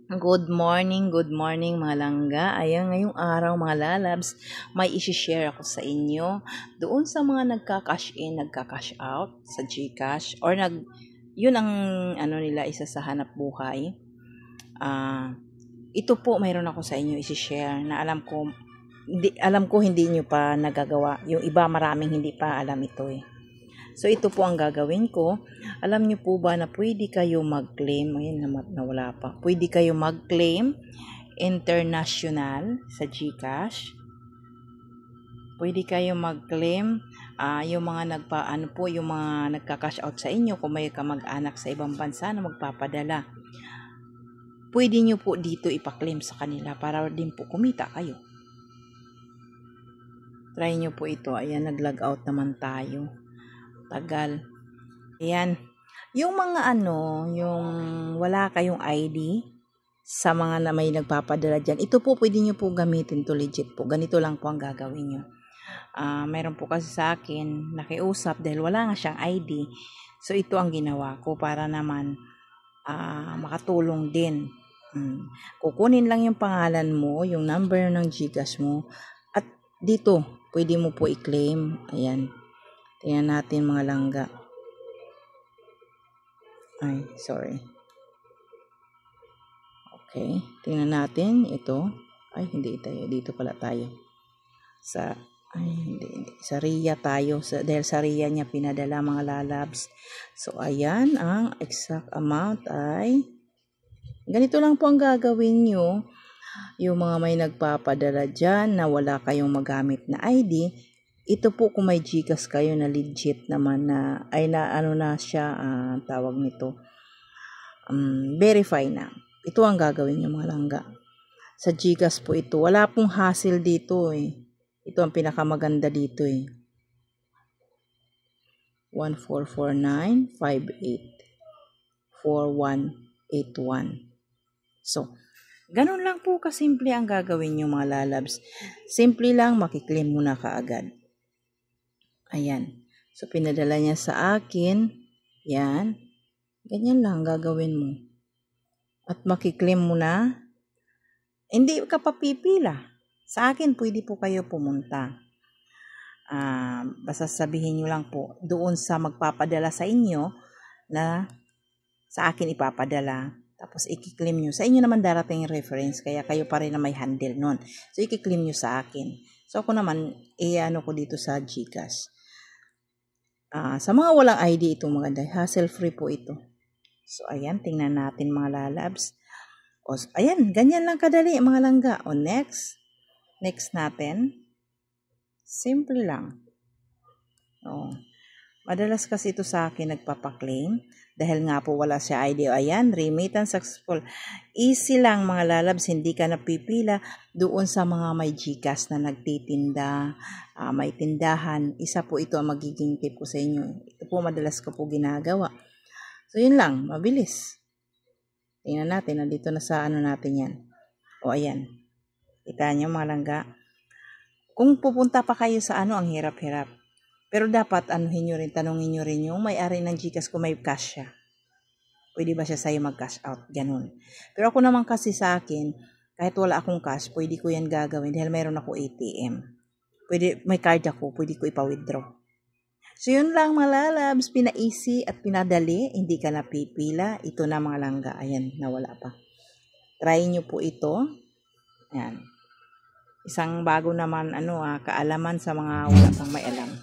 Good morning mga langga. Ayan, ngayong araw mga lalabs, may isi-share ako sa inyo doon sa mga nagka-cash in, nagka-cash out sa GCash or yun ang nila isa sa hanap buhay. Ito po mayroon ako sa inyo isi-share na alam ko hindi niyo pa nagagawa. Yung iba maraming hindi pa alam ito eh. So, ito po ang gagawin ko. Alam niyo po ba na pwede kayo mag-claim, ayun, nawala pa. Pwede kayo mag-claim international sa GCash. Pwede kayo mag-claim yung mga yung mga nagka-cash out sa inyo kung may kamag-anak sa ibang bansa na magpapadala. Pwede niyo po dito ipa-claim sa kanila para din po kumita kayo. Try niyo po ito. Ayan, nag-log out naman tayo. Tagal. Ayan. Yung mga yung wala kayong ID sa mga na may nagpapadala dyan, ito po pwede nyo po gamitin to legit po. Ganito lang po ang gagawin nyo. Meron po kasi sa akin nakiusap dahil wala nga siyang ID. So ito ang ginawa ko para naman makatulong din. Kukunin lang yung pangalan mo, yung number ng GCash mo, at dito pwede mo po i-claim. Ayan. Tingnan natin mga langga. Ay, sorry. Okay. Tingnan natin ito. Ay, hindi tayo. Dito pala tayo. Hindi. Sa RIA tayo. Dahil sa RIA niya pinadala mga lalabs. So, ayan. Ang exact amount ay ganito lang po ang gagawin nyo. Yung mga may nagpapadala dyan na wala kayong magamit na ID, ito po kung may GCash kayo na legit naman na siya tawag nito verify na. Ito ang gagawin niyo mga langga. Sa GCash po ito. Wala pong hassle dito eh. Ito ang pinakamaganda dito eh. 1449584181. So, ganun lang po kasimple ang gagawin niyo mga lalabs. Simple lang, makiklaim mo na kaagad. Ayan. So, pinadala niya sa akin. Yan. Ganyan lang gagawin mo. At makiklaim mo na. Hindi ka papipila. Sa akin, pwede po kayo pumunta. Basta sabihin nyo lang po doon sa magpapadala sa inyo na sa akin ipapadala. Tapos, ikiklaim nyo. Sa inyo naman darating yung reference. Kaya kayo pa rin na may handle nun. So, ikiklaim nyo sa akin. So, ako naman, ko dito sa GCash. Sa mga walang ID itong maganda, hassle-free po ito. So, ayan, tingnan natin mga lalabs. O, ayan, ganyan lang kadali mga langga. O, next natin, simple lang. O, madalas kasi ito sa akin nagpapaklaim dahil nga po wala siya ID. O, ayan, remittance successful. Easy lang mga lalabs, hindi ka napipila doon sa mga may GCash na nagtitinda, may tindahan. Isa po ito ang magiging tip ko sa inyo. Ito po madalas ko po ginagawa. So, yun lang, mabilis. Tingnan natin, nandito na sa natin yan. O, ayan. Kita nyo mga langga. Kung pupunta pa kayo sa ang hirap-hirap. Pero dapat, tanungin nyo rin yung may-ari ng GCash kung may cash siya. Pwede ba siya sa'yo mag-cash out? Ganun. Pero ako naman kasi sa akin, kahit wala akong cash, pwede ko yan gagawin dahil mayroon ako ATM. May card ako, pwede ko ipa-withdraw. So, yun lang mga lalabs, pina-easy at pinadali, hindi ka napipila. Ito na mga langga, ayan, nawala pa. Try nyo po ito. Ayan. Isang bago naman, kaalaman sa mga wala pang may alam.